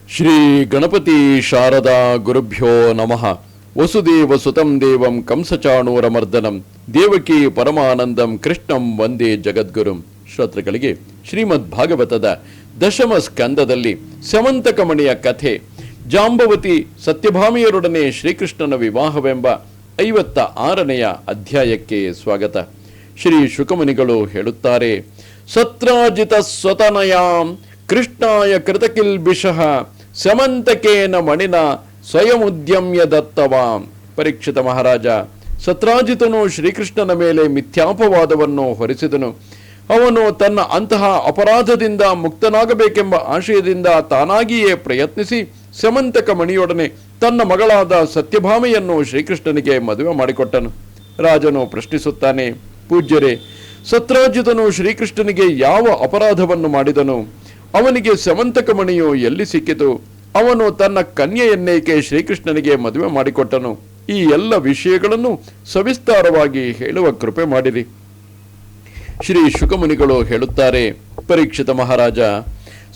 ಶ್ರೀ ಗಣಪತಿ ಶಾರದಾ ಗುರುಭ್ಯೋ ನಮಃ. ವಸುದೇವ ಸುತಂ ದೇವಂ ಕಂಸಚಾಣೂರಮರ್ದನಂ ದೇವಕಿ ಪರಮಾನಂದಂ ಕೃಷ್ಣಂ ವಂದೇ ಜಗದ್ಗುರುಂ. ಶ್ರೋತೃಗಳಿಗೆ ಶ್ರೀಮದ್ ಭಾಗವತದ ದಶಮ ಸ್ಕಂದದಲ್ಲಿ ಸಮಂತಕಮಣಿಯ ಕಥೆ, ಜಾಂಬವತಿ ಸತ್ಯಭಾಮಿಯರೊಡನೆ ಶ್ರೀಕೃಷ್ಣನ ವಿವಾಹವೆಂಬ 56ನೇ ಅಧ್ಯಾಯಕ್ಕೆ ಸ್ವಾಗತ. ಶ್ರೀ ಶುಕಮುನಿಗಳು ಹೇಳುತ್ತಾರೆ, ಸತ್ರಾಜಿತ ಸ್ವತನಯಾಂ ಕೃಷ್ಣಾಯ ಕೃತಕಿಲ್ಬಿಷಃ ಸಮಂತಕೇನ ಮಣಿನ ಸ್ವಯಂಉದ್ಯಮ್ಯ ದತ್ತವಾಂ. ಪರೀಕ್ಷಿತ ಮಹಾರಾಜ, ಸತ್ರಾಜಿತನು ಶ್ರೀಕೃಷ್ಣನ ಮೇಲೆ ಮಿಥ್ಯಾಪವಾದವನ್ನು ಹೊರಿಸಿದನು. ಅವನು ತನ್ನ ಅಂತಹ ಅಪರಾಧದಿಂದ ಮುಕ್ತನಾಗಬೇಕೆಂಬ ಆಶಯದಿಂದ ತಾನಾಗಿಯೇ ಪ್ರಯತ್ನಿಸಿ ಸಮಂತಕ ಮಣಿಯೊಡನೆ ತನ್ನ ಮಗಳಾದ ಸತ್ಯಭಾಮೆಯನ್ನು ಶ್ರೀಕೃಷ್ಣನಿಗೆ ಮದುವೆ ಮಾಡಿಕೊಟ್ಟನು. ರಾಜನು ಪ್ರಶ್ನಿಸುತ್ತಾನೆ, ಪೂಜ್ಯರೇ, ಸತ್ರಾಜಿತನು ಶ್ರೀಕೃಷ್ಣನಿಗೆ ಯಾವ ಅಪರಾಧವನ್ನು ಮಾಡಿದನು? ಅವನಿಗೆ ಸಮಂತಕ ಮಣಿಯು ಎಲ್ಲಿ ಸಿಕ್ಕಿತು? ಅವನು ತನ್ನ ಕನ್ಯೆಯನ್ನೇಕೆ ಶ್ರೀಕೃಷ್ಣನಿಗೆ ಮದುವೆ ಮಾಡಿಕೊಟ್ಟನು? ಈ ಎಲ್ಲ ವಿಷಯಗಳನ್ನು ಸವಿಸ್ತಾರವಾಗಿ ಹೇಳುವ ಕೃಪೆ ಮಾಡಿರಿ. ಶ್ರೀ ಶುಕಮುನಿಗಳು ಹೇಳುತ್ತಾರೆ, ಪರೀಕ್ಷಿತ ಮಹಾರಾಜ,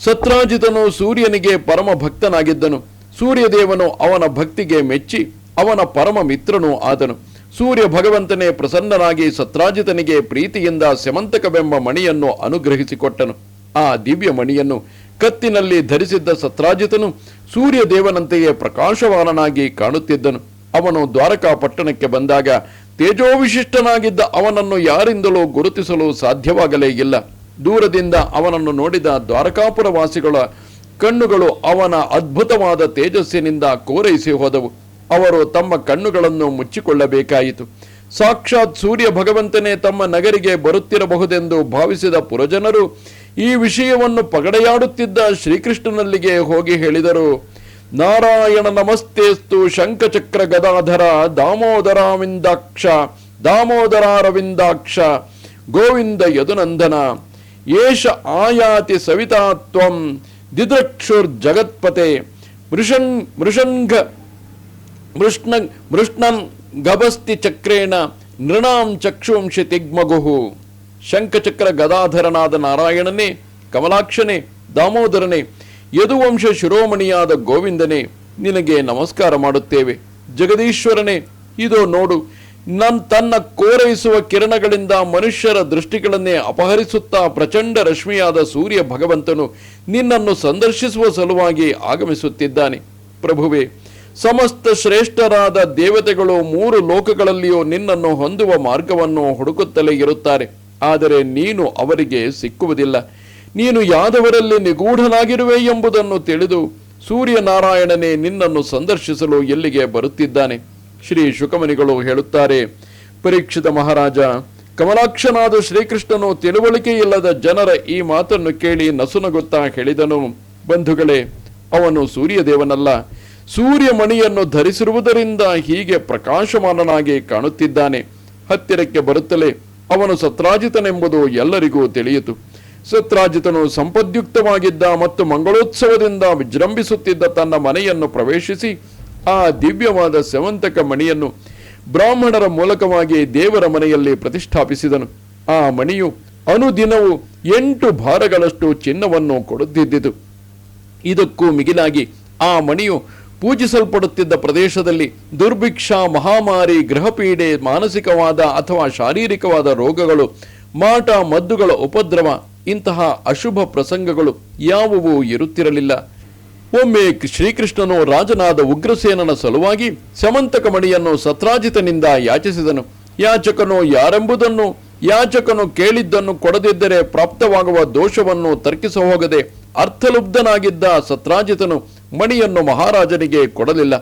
ಸತ್ರಾಜಿತನು ಸೂರ್ಯನಿಗೆ ಪರಮ ಭಕ್ತನಾಗಿದ್ದನು. ಸೂರ್ಯದೇವನು ಅವನ ಭಕ್ತಿಗೆ ಮೆಚ್ಚಿ ಅವನ ಪರಮ ಮಿತ್ರನೂ ಆದನು. ಸೂರ್ಯ ಭಗವಂತನೇ ಪ್ರಸನ್ನನಾಗಿ ಸತ್ರಾಜಿತನಿಗೆ ಪ್ರೀತಿಯಿಂದ ಸಮಂತಕವೆಂಬ ಮಣಿಯನ್ನು ಅನುಗ್ರಹಿಸಿಕೊಟ್ಟನು. ಆ ದಿವ್ಯ ಮಣಿಯನ್ನು ಕತ್ತಿನಲ್ಲಿ ಧರಿಸಿದ್ದ ಸತ್ರಾಜಿತನು ಸೂರ್ಯದೇವನಂತೆಯೇ ಪ್ರಕಾಶವಾನನಾಗಿ ಕಾಣುತ್ತಿದ್ದನು. ಅವನು ದ್ವಾರಕಾ ಪಟ್ಟಣಕ್ಕೆ ಬಂದಾಗ ತೇಜೋವಿಶಿಷ್ಟನಾಗಿದ್ದ ಅವನನ್ನು ಯಾರಿಂದಲೂ ಗುರುತಿಸಲು ಸಾಧ್ಯವಾಗಲೇ ಇಲ್ಲ. ದೂರದಿಂದ ಅವನನ್ನು ನೋಡಿದ ದ್ವಾರಕಾಪುರ ವಾಸಿಗಳ ಕಣ್ಣುಗಳು ಅವನ ಅದ್ಭುತವಾದ ತೇಜಸ್ಸಿನಿಂದ ಕೋರೈಸಿ ಹೋದವು. ಅವರು ತಮ್ಮ ಕಣ್ಣುಗಳನ್ನು ಮುಚ್ಚಿಕೊಳ್ಳಬೇಕಾಯಿತು. ಸಾಕ್ಷಾತ್ ಸೂರ್ಯ ಭಗವಂತನೇ ತಮ್ಮ ನಗರಿಗೆ ಬರುತ್ತಿರಬಹುದೆಂದು ಭಾವಿಸಿದ ಪುರಜನರು ಈ ವಿಷಯವನ್ನು ಪಗಡೆಯಾಡುತ್ತಿದ್ದ ಶ್ರೀಕೃಷ್ಣನಲ್ಲಿಗೆ ಹೋಗಿ ಹೇಳಿದರು, ನಾರಾಯಣ ನಮಸ್ತೇಸ್ತು ಶಂಖಚಕ್ರ ಗದಾಧರ ದಾಮೋದರಾರವಿಂದಾಕ್ಷ ದಾಮೋದರಾರವಿಂದಾಕ್ಷ ಗೋವಿಂದ ಯದುನಂದನ ಏಷ ಆಯಾತಿ ಸವಿತಾತ್ವಂ ದಿದೃಕ್ಷುರ್ ಜಗತ್ಪತೆ ಮೃಷ್ಣನ್ ಗಭಸ್ತಿ ಚಕ್ರೇಣ ನೃಣಾಂ ಚಕ್ಷುಂಶಿ ತಿಗ್ಮಗುಹು. ಶಂಖಚಕ್ರ ಗದಾಧರನಾದ ನಾರಾಯಣನೇ, ಕಮಲಾಕ್ಷನೇ, ದಾಮೋದರನೇ, ಯದುವಂಶ ಶಿರೋಮಣಿಯಾದ ಗೋವಿಂದನೇ, ನಿನಗೆ ನಮಸ್ಕಾರ ಮಾಡುತ್ತೇವೆ. ಜಗದೀಶ್ವರನೇ, ಇದೋ ನೋಡು, ತನ್ನ ಕೋರೈಸುವ ಕಿರಣಗಳಿಂದ ಮನುಷ್ಯರ ದೃಷ್ಟಿಗಳನ್ನೇ ಅಪಹರಿಸುತ್ತಾ ಪ್ರಚಂಡ ರಶ್ಮಿಯಾದ ಸೂರ್ಯ ಭಗವಂತನು ನಿನ್ನನ್ನು ಸಂದರ್ಶಿಸುವ ಸಲುವಾಗಿ ಆಗಮಿಸುತ್ತಿದ್ದಾನೆ. ಪ್ರಭುವೇ, ಸಮಸ್ತ ಶ್ರೇಷ್ಠರಾದ ದೇವತೆಗಳು 3 ಲೋಕಗಳಲ್ಲಿಯೂ ನಿನ್ನನ್ನು ಹೊಂದುವ ಮಾರ್ಗವನ್ನು ಹುಡುಕುತ್ತಲೇ ಇರುತ್ತಾರೆ. ಆದರೆ ನೀನು ಅವರಿಗೆ ಸಿಕ್ಕುವುದಿಲ್ಲ. ನೀನು ಯಾದವರಲ್ಲಿ ನಿಗೂಢನಾಗಿರುವೆ ಎಂಬುದನ್ನು ತಿಳಿದು ಸೂರ್ಯನಾರಾಯಣನೇ ನಿನ್ನನ್ನು ಸಂದರ್ಶಿಸಲು ಎಲ್ಲಿಗೆ ಬರುತ್ತಿದ್ದಾನೆ. ಶ್ರೀ ಶುಕಮುನಿಗಳು ಹೇಳುತ್ತಾರೆ, ಪರೀಕ್ಷಿತ ಮಹಾರಾಜ, ಕಮಲಾಕ್ಷನಾದ ಶ್ರೀಕೃಷ್ಣನು ತಿಳುವಳಿಕೆ ಇಲ್ಲದ ಜನರ ಈ ಮಾತನ್ನು ಕೇಳಿ ನಸುನಗುತ್ತಾ ಹೇಳಿದನು, ಬಂಧುಗಳೇ, ಅವನು ಸೂರ್ಯದೇವನಲ್ಲ. ಸೂರ್ಯಮಣಿಯನ್ನು ಧರಿಸಿರುವುದರಿಂದ ಹೀಗೆ ಪ್ರಕಾಶಮಾನನಾಗಿ ಕಾಣುತ್ತಿದ್ದಾನೆ. ಹತ್ತಿರಕ್ಕೆ ಬರುತ್ತಲೇ ಅವನು ಸತ್ರಾಜಿತನೆಂಬುದು ಎಲ್ಲರಿಗೂ ತಿಳಿಯಿತು. ಸತ್ರಾಜಿತನು ಸಂಪದ್ಯುಕ್ತವಾಗಿದ್ದ ಮತ್ತು ಮಂಗಳೋತ್ಸವದಿಂದ ವಿಜೃಂಭಿಸುತ್ತಿದ್ದ ತನ್ನ ಮನೆಯನ್ನು ಪ್ರವೇಶಿಸಿ ಆ ದಿವ್ಯವಾದ ಸಮಂತಕ ಮಣಿಯನ್ನು ಬ್ರಾಹ್ಮಣರ ಮೂಲಕವಾಗಿ ದೇವರ ಮನೆಯಲ್ಲಿ ಪ್ರತಿಷ್ಠಾಪಿಸಿದನು. ಆ ಮಣಿಯು ಅನುದಿನವೂ 8 ಭಾರಗಳಷ್ಟು ಚಿನ್ನವನ್ನು ಕೊಡುತ್ತಿದ್ದಿತು. ಇದಕ್ಕೂ ಮಿಗಿಲಾಗಿ ಆ ಮಣಿಯು ಪೂಜಿಸಲ್ಪಡುತ್ತಿದ್ದ ಪ್ರದೇಶದಲ್ಲಿ ದುರ್ಭಿಕ್ಷ, ಮಹಾಮಾರಿ, ಗೃಹಪೀಡೆ, ಮಾನಸಿಕವಾದ ಅಥವಾ ಶಾರೀರಿಕವಾದ ರೋಗಗಳು, ಮಾಟ ಮದ್ದುಗಳ ಉಪದ್ರವ, ಇಂತಹ ಅಶುಭ ಪ್ರಸಂಗಗಳು ಯಾವುವೂ ಇರುತ್ತಿರಲಿಲ್ಲ. ಒಮ್ಮೆ ಶ್ರೀಕೃಷ್ಣನು ರಾಜನಾದ ಉಗ್ರಸೇನನ ಸಲುವಾಗಿ ಸಮಂತಕ ಮಣಿಯನ್ನು ಸತ್ರಾಜಿತನಿಂದ ಯಾಚಿಸಿದನು. ಯಾಚಕನು ಯಾರೆಂಬುದನ್ನು, ಯಾಚಕನು ಕೇಳಿದ್ದನ್ನು ಕೊಡದಿದ್ದರೆ ಪ್ರಾಪ್ತವಾಗುವ ದೋಷವನ್ನು ತರ್ಕಿಸ ಹೋಗದೆ ಅರ್ಥಲುಬ್ಧನಾಗಿದ್ದ ಸತ್ರಾಜಿತನು ಮಣಿಯನ್ನು ಮಹಾರಾಜನಿಗೆ ಕೊಡಲಿಲ್ಲ.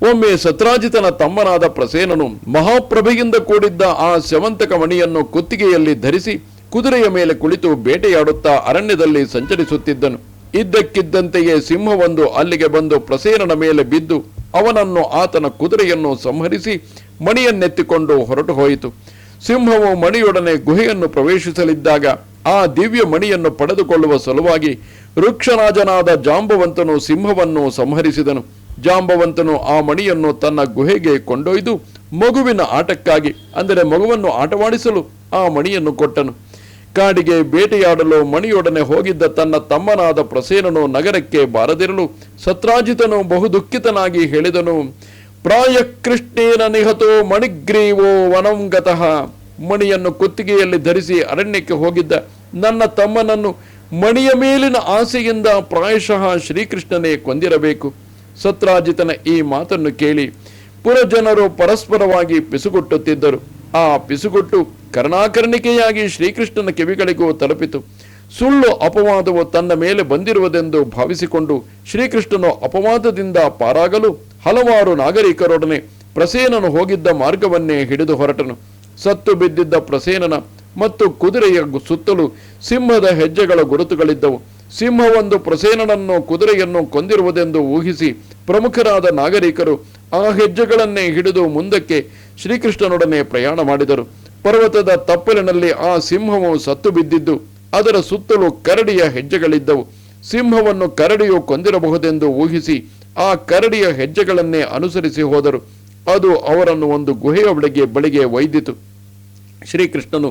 ಒಮ್ಮೆ ಸತ್ರಾಜಿತನ ತಮ್ಮನಾದ ಪ್ರಸೇನನು ಮಹಾಪ್ರಭೆಯಿಂದ ಕೂಡಿದ್ದ ಆ ಸಮಂತಕ ಮಣಿಯನ್ನು ಕುತ್ತಿಗೆಯಲ್ಲಿ ಧರಿಸಿ ಕುದುರೆಯ ಮೇಲೆ ಕುಳಿತು ಬೇಟೆಯಾಡುತ್ತಾ ಅರಣ್ಯದಲ್ಲಿ ಸಂಚರಿಸುತ್ತಿದ್ದನು. ಇದ್ದಕ್ಕಿದ್ದಂತೆಯೇ ಸಿಂಹವೊಂದು ಅಲ್ಲಿಗೆ ಬಂದು ಪ್ರಸೇನನ ಮೇಲೆ ಬಿದ್ದು ಅವನನ್ನು, ಆತನ ಕುದುರೆಯನ್ನು ಸಂಹರಿಸಿ ಮಣಿಯನ್ನೆತ್ತಿಕೊಂಡು ಹೊರಟು ಹೋಯಿತು. ಸಿಂಹವು ಮಣಿಯೊಡನೆ ಗುಹೆಯನ್ನು ಪ್ರವೇಶಿಸಲಿದ್ದಾಗ ಆ ದಿವ್ಯ ಮಣಿಯನ್ನು ಪಡೆದುಕೊಳ್ಳುವ ಸಲುವಾಗಿ ವೃಕ್ಷರಾಜನಾದ ಜಾಂಬವಂತನು ಸಿಂಹವನ್ನು ಸಂಹರಿಸಿದನು. ಜಾಂಬವಂತನು ಆ ಮಣಿಯನ್ನು ತನ್ನ ಗುಹೆಗೆ ಕೊಂಡೊಯ್ದು ಮಗುವಿನ ಆಟಕ್ಕಾಗಿ, ಅಂದರೆ ಮಗುವನ್ನು ಆಟವಾಡಿಸಲು ಆ ಮಣಿಯನ್ನು ಕೊಟ್ಟನು. ಕಾಡಿಗೆ ಬೇಟೆಯಾಡಲು ಮಣಿಯೊಡನೆ ಹೋಗಿದ್ದ ತನ್ನ ತಮ್ಮನಾದ ಪ್ರಸೇನನು ನಗರಕ್ಕೆ ಬಾರದಿರಲು ಸತ್ರಾಜಿತನು ಬಹು ದುಃಖಿತನಾಗಿ ಹೇಳಿದನು. ಪ್ರಾಯ ಕೃಷ್ಣೇನ ನಿಹತೋ ಮಣಿಗ್ರೀವೋ ವನಂಗತಃ. ಮಣಿಯನ್ನು ಕುತ್ತಿಗೆಯಲ್ಲಿ ಧರಿಸಿ ಅರಣ್ಯಕ್ಕೆ ಹೋಗಿದ್ದ ನನ್ನ ತಮ್ಮನನ್ನು ಮಣಿಯ ಮೇಲಿನ ಆಸೆಯಿಂದ ಪ್ರಾಯಶಃ ಶ್ರೀಕೃಷ್ಣನೇ ಕೊಂದಿರಬೇಕು. ಸತ್ರಾಜಿತನ ಈ ಮಾತನ್ನು ಕೇಳಿ ಪುರಜನರು ಪರಸ್ಪರವಾಗಿ ಪಿಸುಗುಟ್ಟುತ್ತಿದ್ದರು. ಆ ಪಿಸುಗುಟ್ಟು ಕರ್ಣಾಕರ್ಣಿಕೆಯಾಗಿ ಶ್ರೀಕೃಷ್ಣನ ಕಿವಿಗಳಿಗೂ ತಲುಪಿತು. ಸುಳ್ಳು ಅಪವಾದವು ತನ್ನ ಮೇಲೆ ಬಂದಿರುವುದೆಂದು ಭಾವಿಸಿಕೊಂಡು ಶ್ರೀಕೃಷ್ಣನು ಅಪವಾದದಿಂದ ಪಾರಾಗಲು ಹಲವಾರು ನಾಗರಿಕರೊಡನೆ ಪ್ರಸೇನನು ಹೋಗಿದ್ದ ಮಾರ್ಗವನ್ನೇ ಹಿಡಿದು ಹೊರಟನು. ಸತ್ತು ಬಿದ್ದಿದ್ದ ಪ್ರಸೇನನ ಮತ್ತು ಕುದುರೆಯ ಸುತ್ತಲೂ ಸಿಂಹದ ಹೆಜ್ಜೆಗಳ ಗುರುತುಗಳಿದ್ದವು. ಸಿಂಹವೊಂದು ಪ್ರಸೇನನನ್ನು ಕುದುರೆಯನ್ನು ಕೊಂದಿರುವುದೆಂದು ಊಹಿಸಿ ಪ್ರಮುಖರಾದ ನಾಗರಿಕರು ಆ ಹೆಜ್ಜೆಗಳನ್ನೇ ಹಿಡಿದು ಮುಂದಕ್ಕೆ ಶ್ರೀಕೃಷ್ಣನೊಡನೆ ಪ್ರಯಾಣ ಮಾಡಿದರು. ಪರ್ವತದ ತಪ್ಪಲಿನಲ್ಲಿ ಆ ಸಿಂಹವು ಸತ್ತು ಬಿದ್ದಿದ್ದು ಅದರ ಸುತ್ತಲೂ ಕರಡಿಯ ಹೆಜ್ಜೆಗಳಿದ್ದವು. ಸಿಂಹವನ್ನು ಕರಡಿಯು ಕೊಂದಿರಬಹುದೆಂದು ಊಹಿಸಿ ಆ ಕರಡಿಯ ಹೆಜ್ಜೆಗಳನ್ನೇ ಅನುಸರಿಸಿ ಹೋದರು. ಅದು ಅವರನ್ನು ಒಂದು ಗುಹೆಯ ಬಳಿಗೆ ಒಯ್ದಿತು. ಶ್ರೀಕೃಷ್ಣನು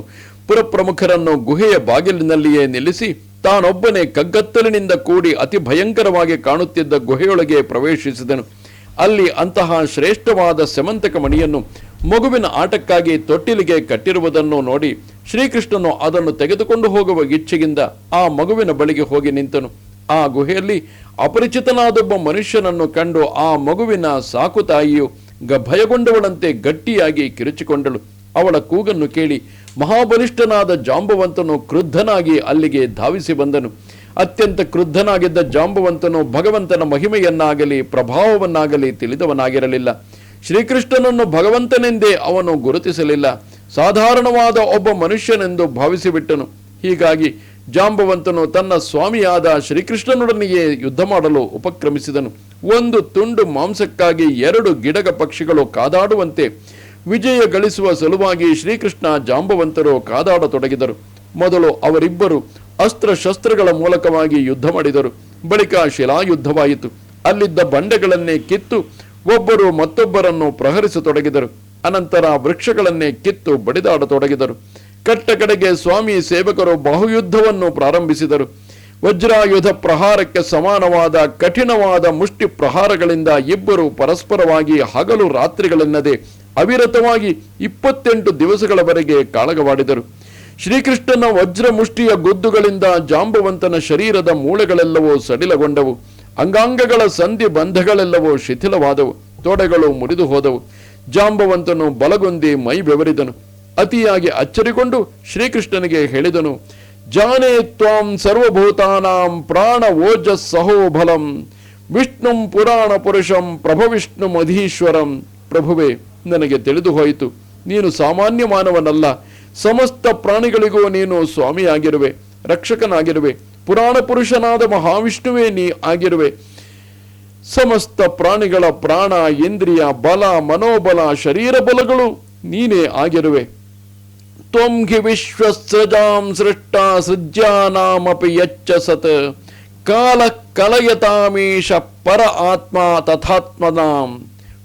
ಪುರಪ್ರಮುಖರನ್ನು ಗುಹೆಯ ಬಾಗಿಲಿನಲ್ಲಿಯೇ ನಿಲ್ಲಿಸಿ ತಾನೊಬ್ಬನೇ ಕಗ್ಗತ್ತಲಿನಿಂದ ಕೂಡಿ ಅತಿ ಭಯಂಕರವಾಗಿ ಕಾಣುತ್ತಿದ್ದ ಗುಹೆಯೊಳಗೆ ಪ್ರವೇಶಿಸಿದನು. ಅಲ್ಲಿ ಅಂತಹ ಶ್ರೇಷ್ಠವಾದ ಸೆಮಂತಕ ಮಣಿಯನ್ನು ಮಗುವಿನ ಆಟಕ್ಕಾಗಿ ತೊಟ್ಟಿಲಿಗೆ ಕಟ್ಟಿರುವುದನ್ನು ನೋಡಿ ಶ್ರೀಕೃಷ್ಣನು ಅದನ್ನು ತೆಗೆದುಕೊಂಡು ಹೋಗುವ ಇಚ್ಛೆಯಿಂದ ಆ ಮಗುವಿನ ಬಳಿಗೆ ಹೋಗಿ ನಿಂತನು. ಆ ಗುಹೆಯಲ್ಲಿ ಅಪರಿಚಿತನಾದೊಬ್ಬ ಮನುಷ್ಯನನ್ನು ಕಂಡು ಆ ಮಗುವಿನ ಸಾಕು ತಾಯಿಯು ಭಯಗೊಂಡವಳಂತೆ ಗಟ್ಟಿಯಾಗಿ ಕಿರುಚಿಕೊಂಡಳು. ಅವಳ ಕೂಗನ್ನು ಕೇಳಿ ಮಹಾಬಲಿಷ್ಠನಾದ ಜಾಂಬವಂತನು ಕ್ರುದ್ಧನಾಗಿ ಅಲ್ಲಿಗೆ ಧಾವಿಸಿ ಬಂದನು. ಅತ್ಯಂತ ಕ್ರುದ್ಧನಾಗಿದ್ದ ಜಾಂಬವಂತನು ಭಗವಂತನ ಮಹಿಮೆಯನ್ನಾಗಲಿ ಪ್ರಭಾವವನ್ನಾಗಲಿ ತಿಳಿದವನಾಗಿರಲಿಲ್ಲ. ಶ್ರೀಕೃಷ್ಣನನ್ನು ಭಗವಂತನೆಂದೇ ಅವನು ಗುರುತಿಸಲಿಲ್ಲ. ಸಾಧಾರಣವಾದ ಒಬ್ಬ ಮನುಷ್ಯನೆಂದು ಭಾವಿಸಿಬಿಟ್ಟನು. ಹೀಗಾಗಿ ಜಾಂಬವಂತನು ತನ್ನ ಸ್ವಾಮಿಯಾದ ಶ್ರೀಕೃಷ್ಣನೊಡನೆಯೇ ಯುದ್ಧ ಮಾಡಲು ಉಪಕ್ರಮಿಸಿದನು. ಒಂದು ತುಂಡು ಮಾಂಸಕ್ಕಾಗಿ 2 ಗಿಡಗ ಪಕ್ಷಿಗಳು ಕಾದಾಡುವಂತೆ ವಿಜಯ ಗಳಿಸುವ ಸಲುವಾಗಿ ಶ್ರೀಕೃಷ್ಣ ಜಾಂಬವಂತರು ಕಾದಾಡತೊಡಗಿದರು. ಮೊದಲು ಅವರಿಬ್ಬರು ಅಸ್ತ್ರಶಸ್ತ್ರಗಳ ಮೂಲಕವಾಗಿ ಯುದ್ಧ ಮಾಡಿದರು. ಬಳಿಕ ಶಿಲಾಯುದ್ಧವಾಯಿತು. ಅಲ್ಲಿದ್ದ ಬಂಡೆಗಳನ್ನೇ ಕಿತ್ತು ಒಬ್ಬರು ಮತ್ತೊಬ್ಬರನ್ನು ಪ್ರಹರಿಸತೊಡಗಿದರು. ಅನಂತರ ವೃಕ್ಷಗಳನ್ನೇ ಕಿತ್ತು ಬಡಿದಾಡತೊಡಗಿದರು. ಕಟ್ಟ ಕಡೆಗೆ ಸ್ವಾಮಿ ಸೇವಕರು ಬಾಹುಯುದ್ಧವನ್ನು ಪ್ರಾರಂಭಿಸಿದರು. ವಜ್ರಾಯುಧ ಪ್ರಹಾರಕ್ಕೆ ಸಮಾನವಾದ ಕಠಿಣವಾದ ಮುಷ್ಟಿ ಪ್ರಹಾರಗಳಿಂದ ಇಬ್ಬರು ಪರಸ್ಪರವಾಗಿ ಹಗಲು ರಾತ್ರಿಗಳೆನ್ನದೆ ಅವಿರತವಾಗಿ 28 ದಿವಸಗಳವರೆಗೆ ಕಾಳಗವಾಡಿದರು. ಶ್ರೀಕೃಷ್ಣನ ವಜ್ರ ಮುಷ್ಟಿಯ ಗುದ್ದುಗಳಿಂದ ಜಾಂಬವಂತನ ಶರೀರದ ಮೂಳೆಗಳೆಲ್ಲವೂ ಸಡಿಲಗೊಂಡವು. ಅಂಗಾಂಗಗಳ ಸಂಧಿ ಬಂಧಗಳೆಲ್ಲವೂ ಶಿಥಿಲವಾದವು. ತೊಡೆಗಳು ಮುರಿದು ಹೋದವು. ಜಾಂಬವಂತನು ಬಲಗೊಂದಿ ಮೈ ಬೆವರಿದನು. ಅತಿಯಾಗಿ ಅಚ್ಚರಿಗೊಂಡು ಶ್ರೀಕೃಷ್ಣನಿಗೆ ಹೇಳಿದನು, ಜಾನೇ ತ್ವಾಂ ಸರ್ವಭೂತಾನಾಂ ಪ್ರಾಣ ಓಜಸ್ಸಹೋಬಲಂ ವಿಷ್ಣುಂ ಪುರಾಣ ಪುರುಷಂ ಪ್ರಭವಿಷ್ಣು ಮಧೀಶ್ವರಂ. ಪ್ರಭುವೇ, ನನಗೆ ತಿಳಿದು ಹೋಯಿತು, ನೀನು ಸಾಮಾನ್ಯ ಮಾನವನಲ್ಲ. ಸಮಸ್ತ ಪ್ರಾಣಿಗಳಿಗೂ ನೀನು ಸ್ವಾಮಿಯಾಗಿರುವೆ, ರಕ್ಷಕನಾಗಿರುವೆ. ಪುರಾಣ ಪುರುಷನಾದ ಮಹಾವಿಷ್ಣುವೇ ನೀ ಆಗಿರುವೆ. ಸಮಸ್ತ ಪ್ರಾಣಿಗಳ ಪ್ರಾಣ, ಇಂದ್ರಿಯ ಬಲ, ಮನೋಬಲ, ಶರೀರ ಬಲಗಳು ನೀನೇ ಆಗಿರುವೆ. ತ್ವಂ ಹಿ ವಿಶ್ವಸ್ರಜಾಂ ಸೃಷ್ಟ ಸೃಜ್ಯಾನಾಮಪಿ ಯಚ್ಚ ಸತ್ ಕಾಲ ಕಲಯತಾಮೀಶ ಪರ ಆತ್ಮ ತಥಾತ್ಮನಾಂ.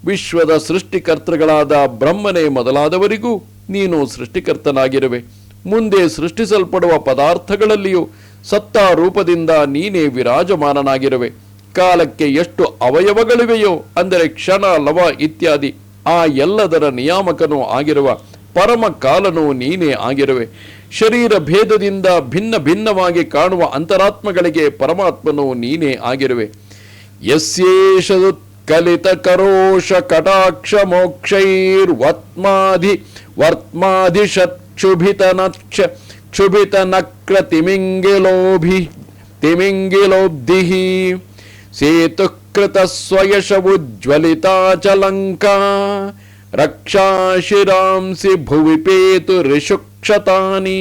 ವಿಶ್ವದ ಸೃಷ್ಟಿಕರ್ತೃಗಳಾದ ಬ್ರಹ್ಮನೇ ಮೊದಲಾದವರಿಗೂ ನೀನು ಸೃಷ್ಟಿಕರ್ತನಾಗಿರುವೆ. ಮುಂದೆ ಸೃಷ್ಟಿಸಲ್ಪಡುವ ಪದಾರ್ಥಗಳಲ್ಲಿಯೂ ಸತ್ತ ರೂಪದಿಂದ ನೀನೇ ವಿರಾಜಮಾನನಾಗಿರುವೆ. ಕಾಲಕ್ಕೆ ಎಷ್ಟು ಅವಯವಗಳಿವೆಯೋ ಅಂದರೆ ಕ್ಷಣ, ಲವ ಇತ್ಯಾದಿ ಆ ಎಲ್ಲದರ ನಿಯಾಮಕನೂ ಆಗಿರುವ ಪರಮ ಕಾಲನೂ ನೀನೇ ಆಗಿರುವೆ. ಶರೀರ ಭೇದದಿಂದ ಭಿನ್ನ ಭಿನ್ನವಾಗಿ ಕಾಣುವ ಅಂತರಾತ್ಮಗಳಿಗೆ ಪರಮಾತ್ಮನೂ ನೀನೇ ಆಗಿರುವೆ. ಯಸ್ಯೇಷದುತ್ಕಲಿತ ಕರೋಷ ಕಟಾಕ್ಷ ಮೋಕ್ಷೈರ್ವತ್ಮಾಧಿ ವರ್ತ್ಮಾಧಿಷಕ್ಷುಭಿತ ನಕ್ರ ತಿಮಿಂಗಿಲೋಬ್ಧಿಃ ಸೇತುಕೃತ ಸ್ವಯಶವುಜ್ವಲಿತಾಚಲಂಕಾ ರಕ್ಷಾಶಿರಾಂಸಿ ಭುವಿಪೇತು ಋಷುಕ್ಷತಾನಿ.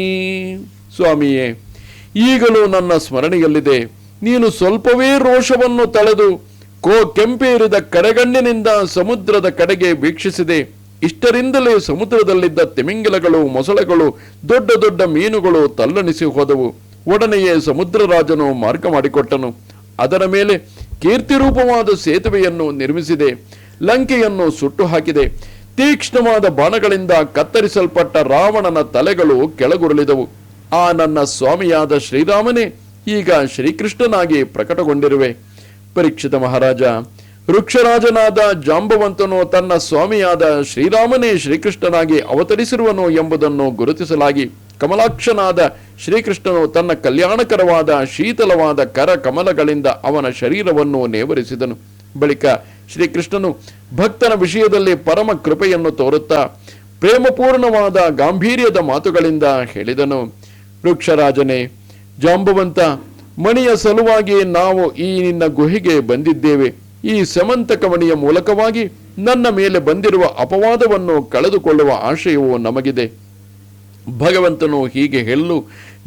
ಸ್ವಾಮಿಯೇ, ಈಗಲೂ ನನ್ನ ಸ್ಮರಣೆಯಲ್ಲಿದೆ. ನೀನು ಸ್ವಲ್ಪವೇ ರೋಷವನ್ನು ತಳೆದು ಕೆಂಪೇರಿದ ಕಡೆಗಣ್ಣಿನಿಂದ ಸಮುದ್ರದ ಕಡೆಗೆ ವೀಕ್ಷಿಸಿದೆ. ಇಷ್ಟರಿಂದಲೇ ಸಮುದ್ರದಲ್ಲಿದ್ದ ತಿಮಿಂಗಿಲಗಳು, ಮೊಸಳೆಗಳು, ದೊಡ್ಡ ದೊಡ್ಡ ಮೀನುಗಳು ತಲ್ಲಣಿಸಿ ಹೋದವು. ಒಡನೆಯೇ ಸಮುದ್ರರಾಜನು ಮಾರ್ಗ ಮಾಡಿಕೊಟ್ಟನು. ಅದರ ಮೇಲೆ ಕೀರ್ತಿರೂಪವಾದ ಸೇತುವೆಯನ್ನು ನಿರ್ಮಿಸಿದೆ. ಲಂಕೆಯನ್ನು ಸುಟ್ಟು ಹಾಕಿದೆ. ತೀಕ್ಷ್ಣವಾದ ಬಾಣಗಳಿಂದ ಕತ್ತರಿಸಲ್ಪಟ್ಟ ರಾವಣನ ತಲೆಗಳು ಕೆಳಗುರುಳಿದವು. ಆ ನನ್ನ ಸ್ವಾಮಿಯಾದ ಶ್ರೀರಾಮನೇ ಈಗ ಶ್ರೀಕೃಷ್ಣನಾಗಿ ಪ್ರಕಟಗೊಂಡಿರುವೆ. ಪರೀಕ್ಷಿತ ಮಹಾರಾಜ, ವೃಕ್ಷರಾಜನಾದ ಜಾಂಬವಂತನು ತನ್ನ ಸ್ವಾಮಿಯಾದ ಶ್ರೀರಾಮನೇ ಶ್ರೀಕೃಷ್ಣನಾಗಿ ಅವತರಿಸಿರುವನು ಎಂಬುದನ್ನು ಗುರುತಿಸಲಾಗಿ ಕಮಲಾಕ್ಷನಾದ ಶ್ರೀಕೃಷ್ಣನು ತನ್ನ ಕಲ್ಯಾಣಕರವಾದ ಶೀತಲವಾದ ಕರ ಕಮಲಗಳಿಂದ ಅವನ ಶರೀರವನ್ನು ನೇವರಿಸಿದನು. ಬಳಿಕ ಶ್ರೀಕೃಷ್ಣನು ಭಕ್ತನ ವಿಷಯದಲ್ಲಿ ಪರಮ ಕೃಪೆಯನ್ನು ತೋರುತ್ತಾ ಪ್ರೇಮಪೂರ್ಣವಾದ ಗಾಂಭೀರ್ಯದ ಮಾತುಗಳಿಂದ ಹೇಳಿದನು. ವೃಕ್ಷರಾಜನೇ, ಜಾಂಬವಂತ, ಮಣಿಯ ಸಲುವಾಗಿ ನಾವು ಈ ನಿನ್ನ ಗುಹೆಗೆ ಬಂದಿದ್ದೇವೆ. ಈ ಸಮಂತಕ ಮಣಿಯ ಮೂಲಕವಾಗಿ ನನ್ನ ಮೇಲೆ ಬಂದಿರುವ ಅಪವಾದವನ್ನು ಕಳೆದುಕೊಳ್ಳುವ ಆಶಯವು ನಮಗಿದೆ. ಭಗವಂತನು ಹೀಗೆ ಹೇಳಲು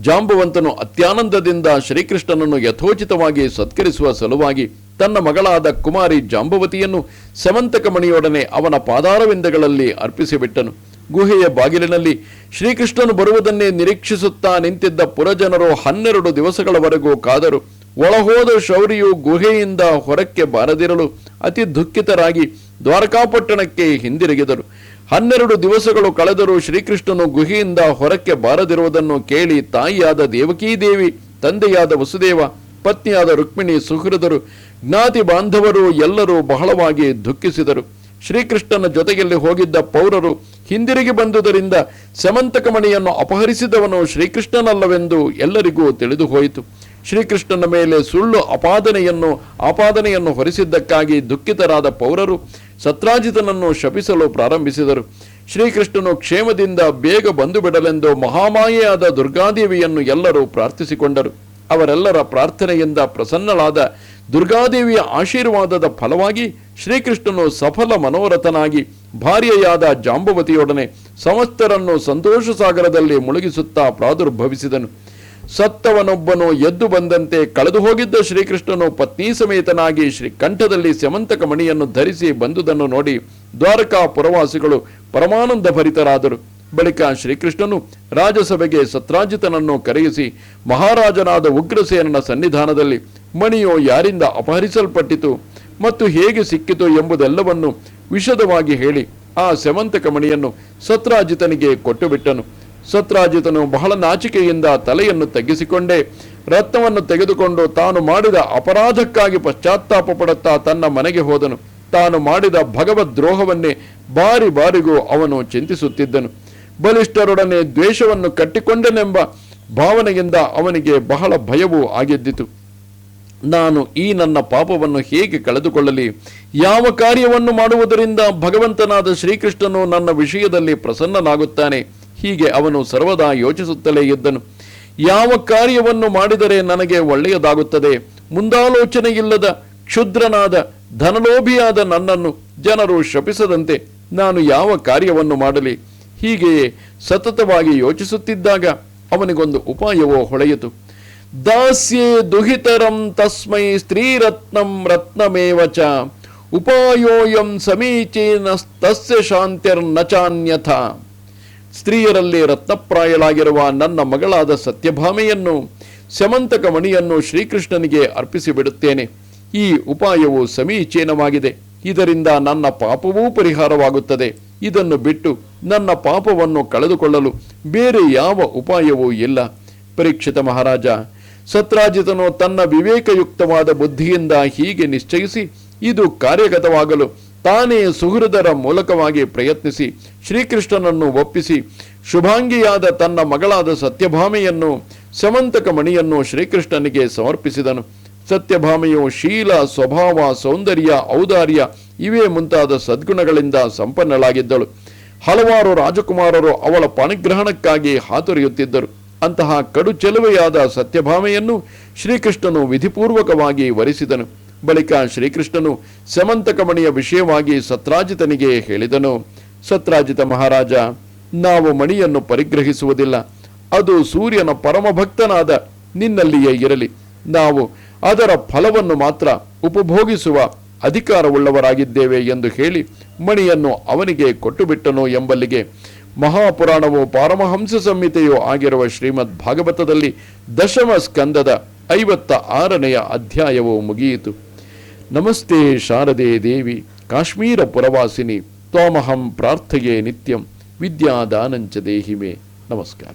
ಜಾಂಬವಂತನು ಅತ್ಯಾನಂದದಿಂದ ಶ್ರೀಕೃಷ್ಣನನ್ನು ಯಥೋಚಿತವಾಗಿ ಸತ್ಕರಿಸುವ ಸಲುವಾಗಿ ತನ್ನ ಮಗಳಾದ ಕುಮಾರಿ ಜಾಂಬವತಿಯನ್ನು ಸಮಂತಕ ಮಣಿಯೊಡನೆ ಅವನ ಪಾದಾರವಿಂದಗಳಲ್ಲಿ ಅರ್ಪಿಸಿಬಿಟ್ಟನು. ಗುಹೆಯ ಬಾಗಿಲಿನಲ್ಲಿ ಶ್ರೀಕೃಷ್ಣನು ಬರುವುದನ್ನೇ ನಿರೀಕ್ಷಿಸುತ್ತಾ ನಿಂತಿದ್ದ ಪುರಜನರು 12 ದಿವಸಗಳವರೆಗೂ ಕಾದರು. ಒಳಹೋದ ಶೌರಿಯು ಗುಹೆಯಿಂದ ಹೊರಕ್ಕೆ ಬಾರದಿರಲು ಅತಿ ದುಃಖಿತರಾಗಿ ದ್ವಾರಕಾಪಟ್ಟಣಕ್ಕೆ ಹಿಂದಿರುಗಿದರು. 12 ದಿವಸಗಳು ಕಳೆದರೂ ಶ್ರೀಕೃಷ್ಣನು ಗುಹೆಯಿಂದ ಹೊರಕ್ಕೆ ಬಾರದಿರುವುದನ್ನು ಕೇಳಿ ತಾಯಿಯಾದ ದೇವಕೀದೇವಿ, ತಂದೆಯಾದ ವಸುದೇವ, ಪತ್ನಿಯಾದ ರುಕ್ಮಿಣಿ, ಸುಹೃದರು, ಜ್ಞಾತಿ ಬಾಂಧವರು ಎಲ್ಲರೂ ಬಹಳವಾಗಿ ದುಃಖಿಸಿದರು. ಶ್ರೀಕೃಷ್ಣನ ಜೊತೆಯಲ್ಲಿ ಹೋಗಿದ್ದ ಪೌರರು ಹಿಂದಿರುಗಿ ಬಂದುದರಿಂದ ಸಮಂತಕ ಮಣಿಯನ್ನು ಅಪಹರಿಸಿದವನು ಶ್ರೀಕೃಷ್ಣನಲ್ಲವೆಂದು ಎಲ್ಲರಿಗೂ ತಿಳಿದು ಹೋಯಿತು. ಶ್ರೀಕೃಷ್ಣನ ಮೇಲೆ ಸುಳ್ಳು ಆಪಾದನೆಯನ್ನು ಹೊರಿಸಿದ್ದಕ್ಕಾಗಿ ದುಃಖಿತರಾದ ಪೌರರು ಸತ್ರಾಜಿತನನ್ನು ಶಪಿಸಲು ಪ್ರಾರಂಭಿಸಿದರು. ಶ್ರೀಕೃಷ್ಣನು ಕ್ಷೇಮದಿಂದ ಬೇಗ ಬಂದು ಬಿಡಲೆಂದು ಮಹಾಮಾಯೆಯಾದ ದುರ್ಗಾದೇವಿಯನ್ನು ಎಲ್ಲರೂ ಪ್ರಾರ್ಥಿಸಿಕೊಂಡರು. ಅವರೆಲ್ಲರ ಪ್ರಾರ್ಥನೆಯಿಂದ ಪ್ರಸನ್ನಳಾದ ದುರ್ಗಾದೇವಿಯ ಆಶೀರ್ವಾದದ ಫಲವಾಗಿ ಶ್ರೀಕೃಷ್ಣನು ಸಫಲ ಮನೋರಥನಾಗಿ ಭಾರ್ಯೆಯಾದ ಜಾಂಬವತಿಯೊಡನೆ ಸಮಸ್ತರನ್ನು ಸಂತೋಷ ಸಾಗರದಲ್ಲಿ ಮುಳುಗಿಸುತ್ತಾ ಪ್ರಾದುರ್ಭವಿಸಿದನು. ಸತ್ತವನೊಬ್ಬನು ಎದ್ದು ಬಂದಂತೆ ಕಳೆದು ಹೋಗಿದ್ದ ಶ್ರೀಕೃಷ್ಣನು ಪತ್ನಿ ಸಮೇತನಾಗಿ ಶ್ರೀಕಂಠದಲ್ಲಿ ಸಮಂತಕ ಮಣಿಯನ್ನು ಧರಿಸಿ ಬಂದುದನ್ನು ನೋಡಿ ದ್ವಾರಕಾ ಪುರವಾಸಿಗಳು ಪರಮಾನಂದ ಭರಿತರಾದರು. ಬಳಿಕ ಶ್ರೀಕೃಷ್ಣನು ರಾಜಸಭೆಗೆ ಸತ್ರಾಜಿತನನ್ನು ಕರೆಯಿಸಿ ಮಹಾರಾಜನಾದ ಉಗ್ರಸೇನನ ಸನ್ನಿಧಾನದಲ್ಲಿ ಮಣಿಯು ಯಾರಿಂದ ಅಪಹರಿಸಲ್ಪಟ್ಟಿತು ಮತ್ತು ಹೇಗೆ ಸಿಕ್ಕಿತು ಎಂಬುದೆಲ್ಲವನ್ನು ವಿಶದವಾಗಿ ಹೇಳಿ ಆ ಸಮಂತಕ ಮಣಿಯನ್ನು ಸತ್ರಾಜಿತನಿಗೆ ಕೊಟ್ಟುಬಿಟ್ಟನು. ಸತ್ರಾಜಿತನು ಬಹಳ ನಾಚಿಕೆಯಿಂದ ತಲೆಯನ್ನು ತಗ್ಗಿಸಿಕೊಂಡೇ ರತ್ನವನ್ನು ತೆಗೆದುಕೊಂಡು ತಾನು ಮಾಡಿದ ಅಪರಾಧಕ್ಕಾಗಿ ಪಶ್ಚಾತ್ತಾಪ ಪಡುತ್ತಾ ತನ್ನ ಮನೆಗೆ ಹೋದನು. ತಾನು ಮಾಡಿದ ಭಗವದ್ರೋಹವನ್ನೇ ಬಾರಿ ಬಾರಿಗೂ ಅವನು ಚಿಂತಿಸುತ್ತಿದ್ದನು. ಬಲಿಷ್ಠರೊಡನೆ ದ್ವೇಷವನ್ನು ಕಟ್ಟಿಕೊಂಡೆನೆಂಬ ಭಾವನೆಯಿಂದ ಅವನಿಗೆ ಬಹಳ ಭಯವೂ ಆಗಿದ್ದಿತು. ನಾನು ಈ ನನ್ನ ಪಾಪವನ್ನು ಹೇಗೆ ಕಳೆದುಕೊಳ್ಳಲಿ? ಯಾವ ಕಾರ್ಯವನ್ನು ಮಾಡುವುದರಿಂದ ಭಗವಂತನಾದ ಶ್ರೀಕೃಷ್ಣನು ನನ್ನ ವಿಷಯದಲ್ಲಿ ಪ್ರಸನ್ನನಾಗುತ್ತಾನೆ? ಹೀಗೆ ಅವನು ಸರ್ವದಾ ಯೋಚಿಸುತ್ತಲೇ ಇದ್ದನು. ಯಾವ ಕಾರ್ಯವನ್ನು ಮಾಡಿದರೆ ನನಗೆ ಒಳ್ಳೆಯದಾಗುತ್ತದೆ? ಮುಂದಾಲೋಚನೆಯಿಲ್ಲದ ಕ್ಷುದ್ರನಾದ ಧನಲೋಭಿಯಾದ ನನ್ನನ್ನು ಜನರು ಶಪಿಸದಂತೆ ನಾನು ಯಾವ ಕಾರ್ಯವನ್ನು ಮಾಡಲಿ? ಹೀಗೆಯೇ ಸತತವಾಗಿ ಯೋಚಿಸುತ್ತಿದ್ದಾಗ ಅವನಿಗೊಂದು ಉಪಾಯವೋ ಹೊಳೆಯಿತು. ದಾಸ್ಯೇ ದುಹಿತರಂ ತಸ್ಮೈ ಸ್ತ್ರೀರತ್ನಂ ರತ್ನಮೇವಚ ಉಪಾಯೋಯಂ ಸಮೀಚೀನಸ್ತಸ್ಯ ಶಾಂತಿರ್ನಚಾನ್ಯಥ. ಸ್ತ್ರೀಯರಲ್ಲಿ ರತ್ನಪ್ರಾಯಳಾಗಿರುವ ನನ್ನ ಮಗಳಾದ ಸತ್ಯಭಾಮೆಯನ್ನು ಸಮಂತಕ ಮಣಿಯನ್ನು ಶ್ರೀಕೃಷ್ಣನಿಗೆ ಅರ್ಪಿಸಿಬಿಡುತ್ತೇನೆ. ಈ ಉಪಾಯವು ಸಮೀಚೀನವಾಗಿದೆ. ಇದರಿಂದ ನನ್ನ ಪಾಪವೂ ಪರಿಹಾರವಾಗುತ್ತದೆ. ಇದನ್ನು ಬಿಟ್ಟು ನನ್ನ ಪಾಪವನ್ನು ಕಳೆದುಕೊಳ್ಳಲು ಬೇರೆ ಯಾವ ಉಪಾಯವೂ ಇಲ್ಲ. ಪರೀಕ್ಷಿತ ಮಹಾರಾಜ, ಸತ್ರಾಜಿತನು ತನ್ನ ವಿವೇಕಯುಕ್ತವಾದ ಬುದ್ಧಿಯಿಂದ ಹೀಗೆ ನಿಶ್ಚಯಿಸಿ ಇದು ಕಾರ್ಯಗತವಾಗಲು ತಾನೇ ಸುಹೃದರ ಮೂಲಕವಾಗಿ ಪ್ರಯತ್ನಿಸಿ ಶ್ರೀಕೃಷ್ಣನನ್ನು ಒಪ್ಪಿಸಿ ಶುಭಾಂಗಿಯಾದ ತನ್ನ ಮಗಳಾದ ಸತ್ಯಭಾಮೆಯನ್ನು ಸಮಂತಕ ಮಣಿಯನ್ನು ಶ್ರೀಕೃಷ್ಣನಿಗೆ ಸಮರ್ಪಿಸಿದನು. ಸತ್ಯಭಾಮೆಯು ಶೀಲ, ಸ್ವಭಾವ, ಸೌಂದರ್ಯ, ಔದಾರ್ಯ ಇವೇ ಮುಂತಾದ ಸದ್ಗುಣಗಳಿಂದ ಸಂಪನ್ನಳಾಗಿದ್ದಳು. ಹಲವಾರು ರಾಜಕುಮಾರರು ಅವಳ ಪಾಣಿಗ್ರಹಣಕ್ಕಾಗಿ ಹಾತೊರೆಯುತ್ತಿದ್ದರು. ಅಂತಹ ಕಡು ಚೆಲುವೆಯಾದ ಸತ್ಯಭಾಮೆಯನ್ನು ಶ್ರೀಕೃಷ್ಣನು ವಿಧಿಪೂರ್ವಕವಾಗಿ ವರಿಸಿದನು. ಬಳಿಕ ಶ್ರೀಕೃಷ್ಣನು ಸಮಂತಕ ಮಣಿಯ ವಿಷಯವಾಗಿ ಸತ್ರಾಜಿತನಿಗೆ ಹೇಳಿದನು. ಸತ್ರಾಜಿತ ಮಹಾರಾಜ, ನಾವು ಮಣಿಯನ್ನು ಪರಿಗ್ರಹಿಸುವುದಿಲ್ಲ. ಅದು ಸೂರ್ಯನ ಪರಮಭಕ್ತನಾದ ನಿನ್ನಲ್ಲಿಯೇ ಇರಲಿ. ನಾವು ಅದರ ಫಲವನ್ನು ಮಾತ್ರ ಉಪಭೋಗಿಸುವ ಅಧಿಕಾರವುಳ್ಳವರಾಗಿದ್ದೇವೆ ಎಂದು ಹೇಳಿ ಮಣಿಯನ್ನು ಅವನಿಗೆ ಕೊಟ್ಟುಬಿಟ್ಟನು ಎಂಬಲ್ಲಿಗೆ ಮಹಾಪುರಾಣವು ಪಾರಮಹಂಸ ಸಂಹಿತೆಯೂ ಆಗಿರುವ ಶ್ರೀಮದ್ ಭಾಗವತದಲ್ಲಿ ದಶಮ ಸ್ಕಂದದ 56ನೇ ಅಧ್ಯಾಯವು ಮುಗಿಯಿತು. ನಮಸ್ತೆ ಶಾರದೆ ದೇವಿ ಕಾಶ್ಮೀರ ಪುರವಾಸಿನಿ ತ್ವಾಮಹಂ ಪ್ರಾರ್ಥಯೇ ನಿತ್ಯಂ ವಿದ್ಯಾದಾನಂಚ ದೇಹಿಮೆ. ನಮಸ್ಕಾರ.